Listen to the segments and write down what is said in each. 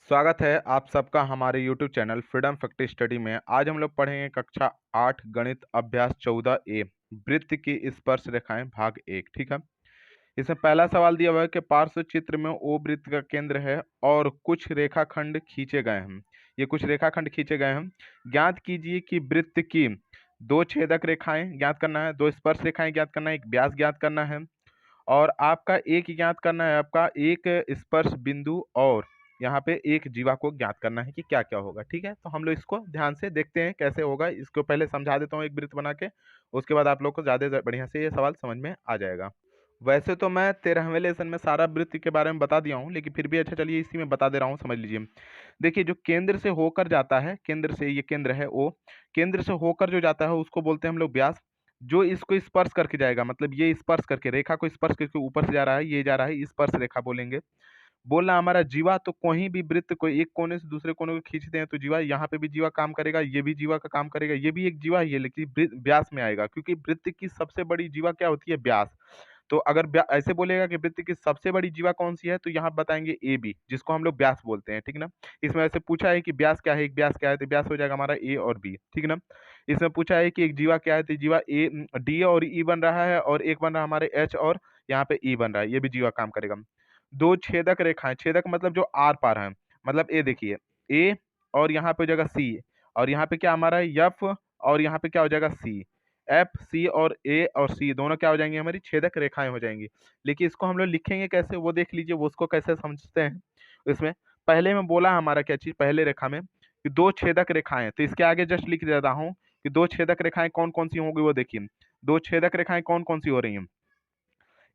स्वागत है आप सबका हमारे YouTube channel freedom fact study में। आज हम लोग पढ़ेंगे कक्षा 8 गणित अभ्यास 14 ए वृत्त की स्पर्श रेखाएं भाग 1। ठीक है। इसमें पहला सवाल दिया हुआ है कि पार्श्व चित्र में ओ वृत्त का केंद्र है और कुछ रेखाखंड खींचे गए हैं। ये कुछ रेखाखंड खींचे गए हैं। ज्ञात कीजिए कि वृत्त की दो छेदक रेखाएं ज्ञात करना है, दो स्पर्श रेखाएं ज्ञात करना है, एक व्यास ज्ञात करना है और आपका एक ज्ञात करना है, आपका एक स्पर्श बिंदु और यहाँ पे एक जीवा को ज्ञात करना है कि क्या क्या होगा। ठीक है, तो हम लोग इसको ध्यान से देखते हैं कैसे होगा। इसको पहले समझा देता हूँ एक वृत्त बना के, उसके बाद आप लोग को ज़्यादा बढ़िया से ये सवाल समझ में आ जाएगा। वैसे तो मैं 13वें लेसन में सारा वृत्त के बारे में बता दिया हूँ, लेकिन फिर भी अच्छा चलिए इसी में बता दे रहा हूँ, समझ लीजिए। देखिए, जो केंद्र से होकर जाता है, केंद्र से, ये केंद्र है ओ, केंद्र से होकर जो जाता है उसको बोलते हैं हम लोग व्यास। जो इसको स्पर्श करके जाएगा, मतलब ये स्पर्श करके, रेखा को स्पर्श करके ऊपर से जा रहा है, ये जा रहा है, स्पर्श रेखा बोलेंगे। बोलना हमारा जीवा, तो कोई भी वृत्त को एक कोने से दूसरे कोने को खींचते हैं तो जीवा, यहाँ पे भी जीवा काम करेगा, ये भी जीवा का काम करेगा, ये भी एक जीवा ही है लेकिन व्यास में आएगा, क्योंकि वृत्त की सबसे बड़ी जीवा क्या होती है? व्यास। तो अगर ऐसे बोलेगा कि वृत्त की सबसे बड़ी जीवा कौन सी है, तो यहाँ बताएंगे ए बी, जिसको हम लोग व्यास बोलते हैं। ठीक ना। इसमें ऐसे पूछा है कि व्यास क्या है, एक व्यास क्या है, तो व्यास हो जाएगा हमारा ए और बी। ठीक ना। इसमें पूछा है कि एक जीवा क्या है, तो जीवा ए डी और ई बन रहा है और एक बन रहा है हमारे एच और यहाँ पे ई बन रहा है, ये भी जीवा काम करेगा। दो छेदक रेखाएं, छेदक मतलब जो आर पार है, मतलब ए देखिए, ए और यहाँ पे हो जाएगा सी, और यहाँ पे क्या हमारा है एफ, और यहाँ पे क्या हो जाएगा सी। एफ सी और ए और सी दोनों क्या हो जाएंगी? हमारी छेदक रेखाएं हो जाएंगी। लेकिन इसको हम लोग लिखेंगे कैसे, वो देख लीजिए, वो उसको कैसे समझते हैं। इसमें पहले में बोला हमारा क्या चीज, पहले रेखा में कि दो छेदक रेखाएं, तो इसके आगे जस्ट लिख देता हूँ कि दो छेदक रेखाएं कौन कौन सी होंगी, वो देखिए। दो छेदक रेखाएं कौन कौन सी हो रही हैं?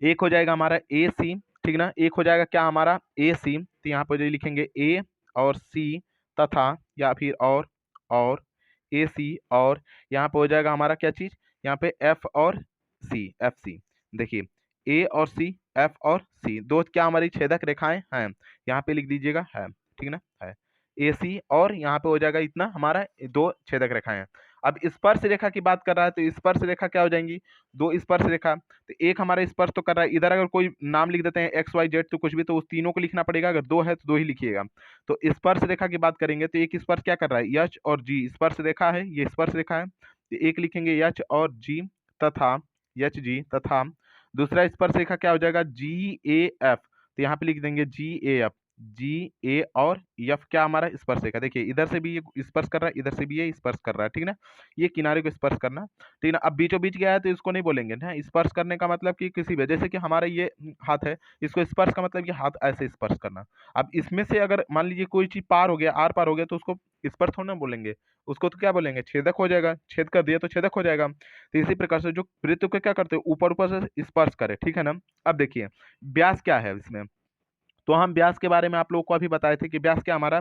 एक हो जाएगा हमारा ए सी, ठीक ना। एक हो जाएगा क्या हमारा ए सी, तो यहाँ पर जो लिखेंगे ए और सी तथा, या फिर और ए सी, और यहाँ पे हो जाएगा हमारा क्या चीज, यहाँ पे एफ और सी, एफ सी। देखिए, ए और सी, एफ और सी, दो क्या हमारी छेदक रेखाएं हैं, यहाँ पे लिख दीजिएगा है, ठीक ना, है ए सी, और यहाँ पे हो जाएगा इतना हमारा दो छेदक रेखाएं हैं। अब स्पर्श रेखा की बात कर रहा है, तो स्पर्श रेखा क्या हो जाएंगी? दो स्पर्श रेखा, तो एक हमारा स्पर्श तो कर रहा है, इधर अगर कोई नाम लिख देते हैं एक्स वाई जेड तो कुछ भी, तो उस तीनों को लिखना पड़ेगा, अगर दो है तो दो ही लिखिएगा। तो स्पर्श रेखा की बात करेंगे तो एक स्पर्श क्या कर रहा है, एच और जी, स्पर्श रेखा है, ये स्पर्श रेखा है, तो एक लिखेंगे एच और जी तथा, एच जी तथा दूसरा स्पर्श रेखा क्या हो जाएगा, जी ए एफ, तो यहाँ पे लिख देंगे जी ए एफ, जी ए और एफ क्या हमारा स्पर्श रेखा। देखिए, इधर से भी ये स्पर्श कर रहा है, इधर से भी ये स्पर्श कर रहा है, ठीक ना, ये किनारे को स्पर्श करना, ठीक ना। अब बीचों बीच गया है तो इसको नहीं बोलेंगे ना, स्पर्श करने का मतलब कि किसी भी, जैसे कि हमारा ये हाथ है, इसको स्पर्श का मतलब ये हाथ ऐसे स्पर्श करना। अब इसमें से अगर मान लीजिए कोई चीज पार हो गया, आर पार हो गया, तो उसको स्पर्श थोड़ा ना बोलेंगे, उसको तो क्या बोलेंगे, छेदक हो जाएगा, छेद कर दिया तो छेदक हो जाएगा। तो इसी प्रकार से जो वृत्त को क्या करते हैं, ऊपर ऊपर से स्पर्श करे, ठीक है ना। अब देखिए व्यास क्या है इसमें, तो हम व्यास के बारे में आप लोगों को अभी बताए थे कि व्यास क्या हमारा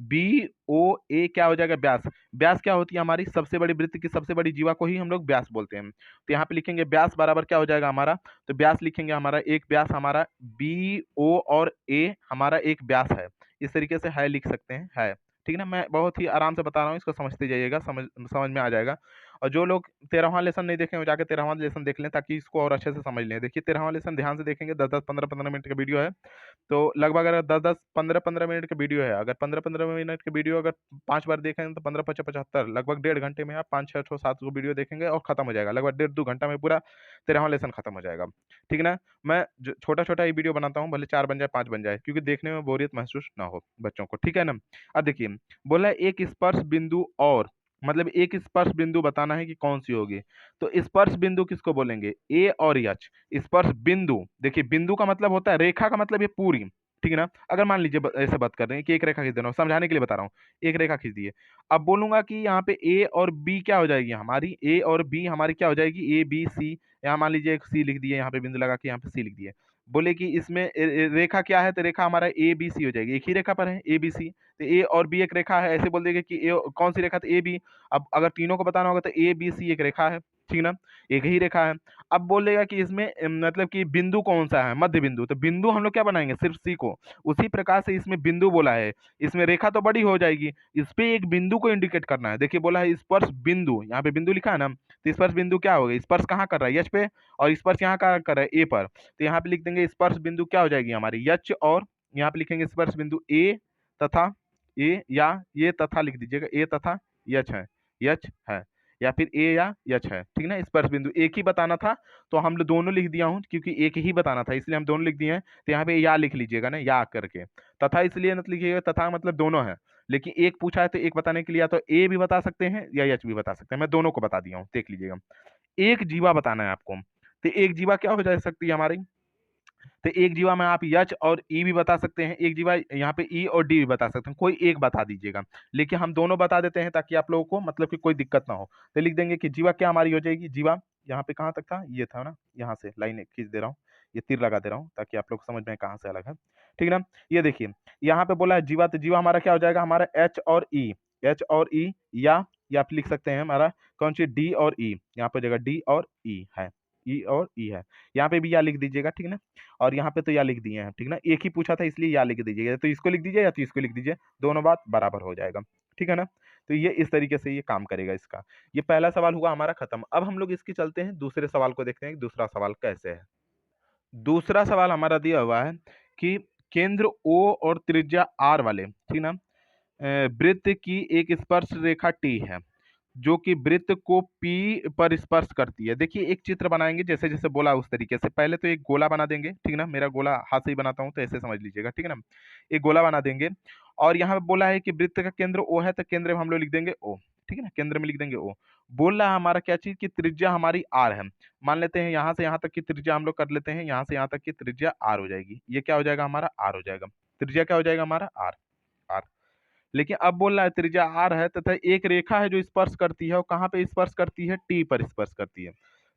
बी ओ ए क्या हो जाएगा, व्यास। व्यास क्या होती है हमारी सबसे बड़ी वृत्त की सबसे बड़ी जीवा को ही हम लोग व्यास बोलते हैं। तो यहाँ पे लिखेंगे व्यास बराबर क्या हो जाएगा हमारा, तो व्यास लिखेंगे हमारा एक व्यास हमारा बी ओ और ए हमारा एक व्यास है, इस तरीके से है लिख सकते हैं, है, ठीक ना। मैं बहुत ही आराम से बता रहा हूँ, इसको समझते जाइएगा, समझ में आ जाएगा। और जो लोग 13वां लेसन नहीं देखे वो जाके 13वां लेसन देख लें, ताकि इसको और अच्छे से समझ लें। देखिए 13वां लेसन ध्यान से देखेंगे, 10-10 15-15 मिनट का वीडियो है, तो लगभग अगर 10-10 15-15 मिनट का वीडियो है, अगर 15-15 मिनट का वीडियो अगर 5 बार देखेंगे तो 15-5-75, लगभग 1.5 घंटे में आप 5-6-7 वीडियो देखेंगे और खत्म हो जाएगा, लगभग 1.5-2 घंटा में पूरा 13वां लेसन खत्म हो जाएगा, ठीक ना। मैं छोटा छोटा ही वीडियो बनाता हूँ, भले 4 बन जाए 5 बन जाए, क्योंकि देखने में बोरियत महसूस ना हो बच्चों को, ठीक है ना। अब देखिए, बोला एक स्पर्श बिंदु और, मतलब एक स्पर्श बिंदु बताना है कि कौन सी होगी। तो स्पर्श बिंदु किसको बोलेंगे, ए और एच। स्पर्श बिंदु, देखिए बिंदु का मतलब होता है रेखा का मतलब ये पूरी, ठीक है ना। अगर मान लीजिए ऐसे बात कर रहे हैं कि एक रेखा खींच देना, समझाने के लिए बता रहा हूँ, एक रेखा खींच दिए। अब बोलूंगा कि यहाँ पे ए और बी क्या हो जाएगी हमारी, ए और बी हमारी क्या हो जाएगी, ए बी सी, यहाँ मान लीजिए एक सी लिख दिए, यहाँ पे बिंदु लगा के यहाँ पे सी लिख दिए। बोले कि इसमें रेखा क्या है, तो रेखा हमारा ए बी सी हो जाएगी, एक ही रेखा पर है ए बी सी, तो ए और बी एक रेखा है, ऐसे बोल देंगे कि ए कौन सी रेखा, तो ए बी। अब अगर तीनों को बताना होगा तो ए बी सी एक रेखा है, ठीक ना, एक ही रेखा है। अब बोलेगा कि इसमें मतलब कि बिंदु कौन सा है, मध्य बिंदु, तो बिंदु हम लोग क्या बनाएंगे, सिर्फ सी को। उसी प्रकार से इसमें बिंदु बोला है, इसमें रेखा तो बड़ी हो जाएगी, इस पे एक बिंदु को इंडिकेट करना है। देखिए बोला है स्पर्श बिंदु, यहाँ पे बिंदु लिखा है ना, तो स्पर्श बिंदु क्या होगा, स्पर्श कहाँ कर रहा है, एच पे, और स्पर्श यहाँ कहाँ कर रहा है, ए पर। तो यहाँ पे लिख देंगे स्पर्श बिंदु क्या हो जाएगी हमारी एच, और यहाँ पे लिखेंगे स्पर्श बिंदु ए तथा ए या ये तथा लिख दीजिएगा, ए तथा यच है, यच है, या फिर ए या यच है, ठीक ना। स्पर्श बिंदु एक ही बताना था तो हम लोग दोनों लिख दिया हूं, क्योंकि एक ही बताना था इसलिए हम दोनों लिख दिए हैं। तो यहाँ पे या लिख लीजिएगा ना, या करके। तथा इसलिए मत लिखिएगा, तथा मतलब दोनों है, लेकिन एक पूछा है तो एक बताने के लिए या तो ए भी बता सकते हैं या यच भी बता सकते हैं। मैं दोनों को बता दिया हूँ, देख लीजिएगा। एक जीवा बताना है आपको, तो एक जीवा क्या हो जा सकती है हमारी, तो एक जीवा में आप यच और ई भी बता सकते हैं, एक जीवा यहाँ पे ई और डी भी बता सकते हैं, कोई एक बता दीजिएगा। लेकिन हम दोनों बता देते हैं ताकि आप लोगों को मतलब कि कोई दिक्कत ना हो। तो लिख देंगे कि जीवा क्या हमारी हो जाएगी, जीवा यहाँ पे कहाँ तक था, ये था ना, यहाँ से लाइन खींच दे रहा हूँ, ये तीर लगा दे रहा हूँ ताकि आप लोग समझ में कहाँ से अलग है, ठीक है ना। ये देखिए यहाँ पे बोला है जीवा, तो जीवा हमारा क्या हो जाएगा, हमारा एच और ई, एच और ई, या आप लिख सकते हैं हमारा कौन सी, डी और ई, यहाँ पे जगह डी और ई है, ई और ई है, यहाँ पे भी या लिख दीजिएगा, ठीक है ना। और यहाँ पे तो या लिख दिए हैं, ठीक ना, एक ही पूछा था इसलिए या लिख दीजिएगा, तो इसको लिख दीजिए या तो इसको लिख दीजिए, दोनों बात बराबर हो जाएगा, ठीक है ना। तो ये इस तरीके से ये काम करेगा इसका। ये पहला सवाल हुआ हमारा खत्म। अब हम लोग इसकी चलते हैं दूसरे सवाल को, देखते हैं दूसरा सवाल कैसे है। दूसरा सवाल हमारा दिया हुआ है कि केंद्र ओ और त्रिज्या आर वाले, ठीक ना, वृत्त की एक स्पर्श रेखा टी है जो कि वृत्त को पी पर स्पर्श करती है। देखिए एक चित्र बनाएंगे जैसे जैसे बोला उस तरीके से। पहले तो एक गोला बना देंगे, ठीक ना, मेरा गोला हाथ से ही बनाता हूँ तो ऐसे समझ लीजिएगा, ठीक है ना। एक गोला बना देंगे और यहाँ पे बोला है कि वृत्त का केंद्र ओ है, तो केंद्र में हम लोग लिख देंगे ओ, ठीक है ना, केंद्र में लिख देंगे ओ। बोल रहा है हमारा क्या चीज की त्रिज्या हमारी आर है। मान लेते हैं यहाँ से यहाँ तक की त्रिज्या हम लोग कर लेते हैं, यहाँ से यहाँ तक की त्रिज्या आर हो जाएगी। ये क्या हो जाएगा हमारा, आर हो जाएगा। त्रिज्या क्या हो जाएगा हमारा, आर, आर। लेकिन अब बोल रहा है त्रिज्या आर है तथा एक रेखा है जो स्पर्श करती है, और कहाँ पे स्पर्श करती है, टी पर स्पर्श करती है।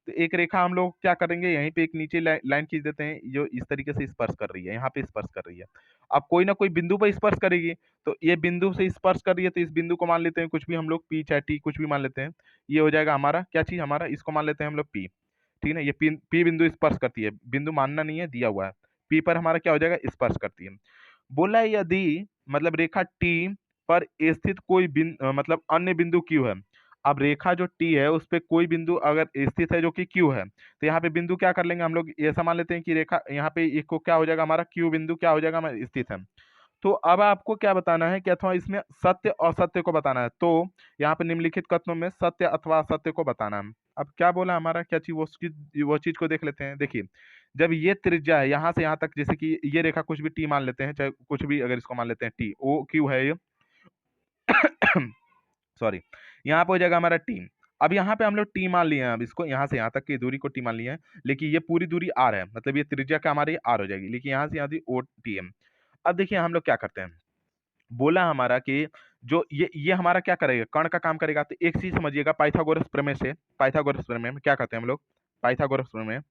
तो एक रेखा हम लोग क्या करेंगे, यहीं पे एक नीचे लाइन खींच देते हैं जो इस तरीके से स्पर्श कर रही है, यहाँ पे स्पर्श कर रही है। अब कोई ना कोई बिंदु पर स्पर्श करेगी, तो ये बिंदु से स्पर्श कर रही है तो इस बिंदु को मान लेते हैं कुछ भी हम लोग, पी चाहे टी कुछ भी मान लेते हैं। ये हो जाएगा हमारा क्या चीज, हमारा इसको मान लेते हैं हम लोग पी, ठीक है ना। ये पी बिंदु स्पर्श करती है, बिंदु मानना नहीं है, दिया हुआ है। पी पर हमारा क्या हो जाएगा, स्पर्श करती है। बोला है यदि मतलब रेखा टी पर स्थित कोई मतलब अन्य बिंदु क्यू है। अब रेखा जो टी है उस पे कोई बिंदु अगर स्थित है जो कि क्यू है, तो यहाँ पे बिंदु क्या कर लेंगे हम लोग, ऐसा मान लेते हैं कि रेखा यहाँ पे इसको क्या हो जाएगा हमारा, क्यू बिंदु क्या हो जाएगा हमारा, स्थित है। तो अब आपको क्या बताना है कि अथवा इसमें सत्य और असत्य को बताना है। तो यहाँ पे निम्नलिखित कथनों में सत्य अथवा असत्य को बताना है। अब क्या बोला हमारा, क्या चीज, वो चीज को देख लेते हैं। देखिए जब ये त्रिज्या है यहाँ से यहाँ तक, जैसे कि ये रेखा कुछ भी टी मान लेते हैं, चाहे कुछ भी अगर इसको मान लेते हैं टी, ओ क्यू है ये सॉरी, यहाँ पे हो जाएगा हमारा टी। अब यहाँ पे हम लोग टी मान लिए हैं, अब इसको यहाँ से यहाँ तक की दूरी को टी मान लिए हैं, लेकिन ये पूरी दूरी आर है, मतलब ये त्रिज्या क्या हमारी आर हो जाएगी, लेकिन यहाँ से यहाँ ओ टी एम। अब देखिए हम लोग क्या करते हैं, बोला हमारा कि जो ये हमारा क्या करेगा, कर्ण का काम करेगा। तो एक चीज समझिएगा, पाइथागोरस प्रमेय से, पाइथागोरस प्रमेय में क्या करते हैं हम लोग, पाइथागोरस प्रमेय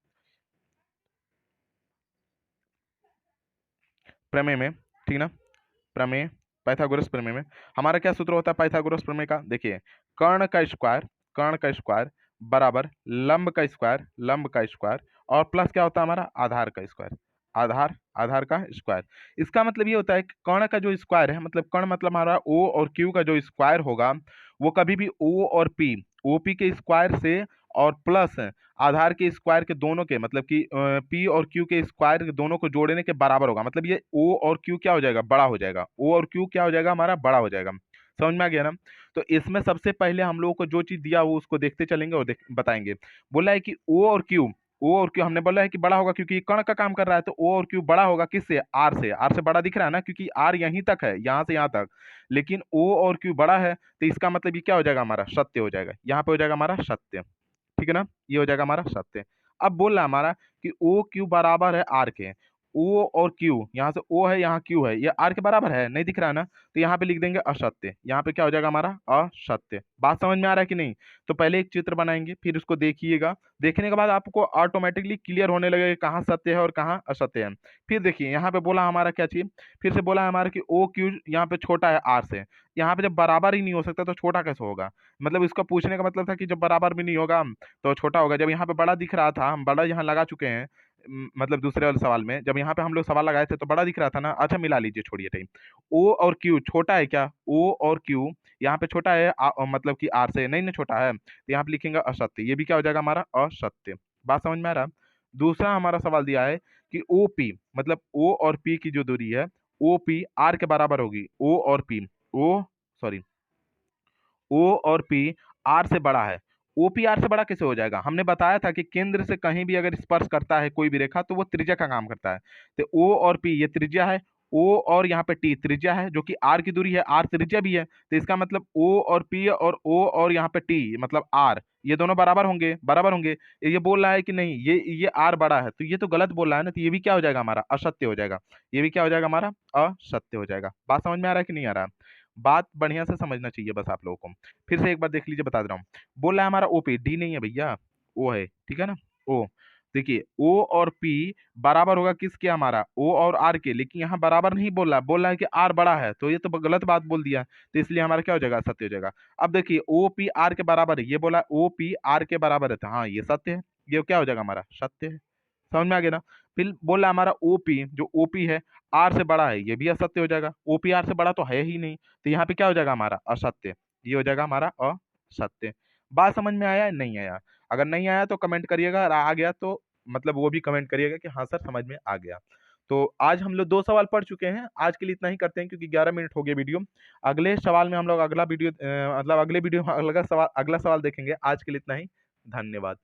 प्रमेय में, ठीक ना, प्रमेय पाइथागोरस प्रमेय में हमारा क्या सूत्र होता है पाइथागोरस प्रमेय का, देखिए कर्ण का स्क्वायर बराबर लंब का स्क्वायर, लंब का स्क्वायर, और प्लस क्या होता है हमारा, आधार का स्क्वायर, आधार, आधार का स्क्वायर। इसका मतलब ये होता है कि कर्ण का जो स्क्वायर है, मतलब कर्ण मतलब हमारा ओ और क्यू का जो स्क्वायर होगा, वो कभी भी ओ और पी, ओपी के स्क्वायर से और प्लस आधार के स्क्वायर के दोनों के, मतलब कि पी और क्यू के स्क्वायर के दोनों को जोड़ने के बराबर होगा। मतलब ये ओ और क्यू क्या हो जाएगा, बड़ा हो जाएगा, ओ और क्यू क्या हो जाएगा हमारा, बड़ा हो जाएगा। समझ में आ गया ना। तो इसमें सबसे पहले हम लोगों को जो चीज दिया वो उसको देखते चलेंगे और बताएंगे। बोला है कि ओ और क्यू हमने बोला है कि बड़ा होगा क्योंकि कर्ण का काम कर रहा है, तो ओ और क्यू बड़ा होगा किससे, आर से। आर से बड़ा दिख रहा है ना, क्योंकि आर यहीं तक है, यहाँ से यहाँ तक, लेकिन ओ और क्यू बड़ा है, तो इसका मतलब ये क्या हो जाएगा हमारा, सत्य हो जाएगा। यहाँ पे हो जाएगा हमारा सत्य, ठीक है ना, ये हो जाएगा हमारा सत्य। अब बोल रहा है हमारा कि ओ क्यू बराबर है आर के, ओ और क्यू, यहाँ से ओ है यहाँ क्यू है, ये आर के बराबर है, नहीं दिख रहा है ना, तो यहाँ पे लिख देंगे असत्य। यहाँ पे क्या हो जाएगा हमारा, असत्य। बात समझ में आ रहा है कि नहीं। तो पहले एक चित्र बनाएंगे, फिर उसको देखिएगा, देखने के बाद आपको ऑटोमेटिकली क्लियर होने लगेगा कहाँ सत्य है और कहाँ असत्य है। फिर देखिए यहाँ पे बोला हमारा क्या चीज, फिर से बोला हमारा कि ओ क्यू यहाँ पे छोटा है आर से। यहाँ पे जब बराबर ही नहीं हो सकता तो छोटा कैसे होगा, मतलब इसका पूछने का मतलब था कि जब बराबर भी नहीं होगा तो छोटा होगा। जब यहाँ पे बड़ा दिख रहा था, हम बड़ा यहाँ लगा चुके हैं, मतलब दूसरे वाले सवाल में जब यहाँ पे हम लोग सवाल लगाए थे तो बड़ा दिख रहा था ना। अच्छा मिला लीजिए, छोड़िए टाइम। ओ और क्यू छोटा है क्या, ओ और क्यू यहाँ पे छोटा है मतलब कि आर से, नहीं ना छोटा है, तो यहाँ पे लिखेंगे असत्य। ये भी क्या हो जाएगा हमारा, असत्य। बात समझ में आ रहा। दूसरा हमारा सवाल दिया है कि ओ पी, मतलब ओ और पी की जो दूरी है, ओ पी आर के बराबर होगी, ओ और पी, ओ सॉरी ओ और पी आर से बड़ा है। ओपी आर से बड़ा कैसे हो जाएगा? हमने बताया था कि केंद्र से कहीं भी अगर स्पर्श करता है कोई भी रेखा तो वो त्रिज्या का काम करता है। तो ओ और पी ये त्रिज्या है, ओ और यहाँ पे टी त्रिज्या है, जो कि आर की दूरी है, आर त्रिज्या भी है। तो इसका मतलब ओ और पी और ओ और यहाँ पे टी मतलब आर, ये दोनों बराबर होंगे, बराबर होंगे। ये बोल रहा है कि नहीं ये आर बड़ा है, तो ये तो गलत बोल रहा है ना, तो ये भी क्या हो जाएगा हमारा? असत्य हो जाएगा। ये भी क्या हो जाएगा हमारा? असत्य हो जाएगा। बात समझ में आ रहा है कि नहीं आ रहा? बात बढ़िया से समझना चाहिए बस आप लोगों को। फिर से एक बार देख लीजिए, बता दे रहा हूँ। बोल रहा है हमारा ओपी, डी नहीं है भैया, ओ है, ठीक है ना? ओ देखिए, ओ और पी बराबर होगा किसके? हमारा ओ और आर के। लेकिन यहाँ बराबर नहीं बोल रहा है कि आर बड़ा है, तो ये तो गलत बात बोल दिया। तो इसलिए हमारा क्या हो जाएगा? सत्य हो जाएगा। अब देखिए, ओ पी आर के बराबर है, ये बोला ओ पी आर के बराबर है, तो हाँ ये सत्य है। ये क्या हो जाएगा हमारा? सत्य है। समझ में आ गया ना? फिर बोला हमारा ओपी, जो ओपी है आर से बड़ा है, ये भी असत्य हो जाएगा। ओपी आर से बड़ा तो है ही नहीं, तो यहाँ पे क्या हो जाएगा हमारा? असत्य। ये हो जाएगा हमारा असत्य। बात समझ में आया? नहीं आया? अगर नहीं आया तो कमेंट करिएगा, और आ गया तो मतलब वो भी कमेंट करिएगा कि हाँ सर समझ में आ गया। तो आज हम लोग 2 सवाल पढ़ चुके हैं। आज के लिए इतना ही करते हैं, क्योंकि 11 मिनट हो गए वीडियो। अगले सवाल में हम लोग अगला वीडियो मतलब अगले वीडियो में अगला सवाल देखेंगे। आज के लिए इतना ही। धन्यवाद।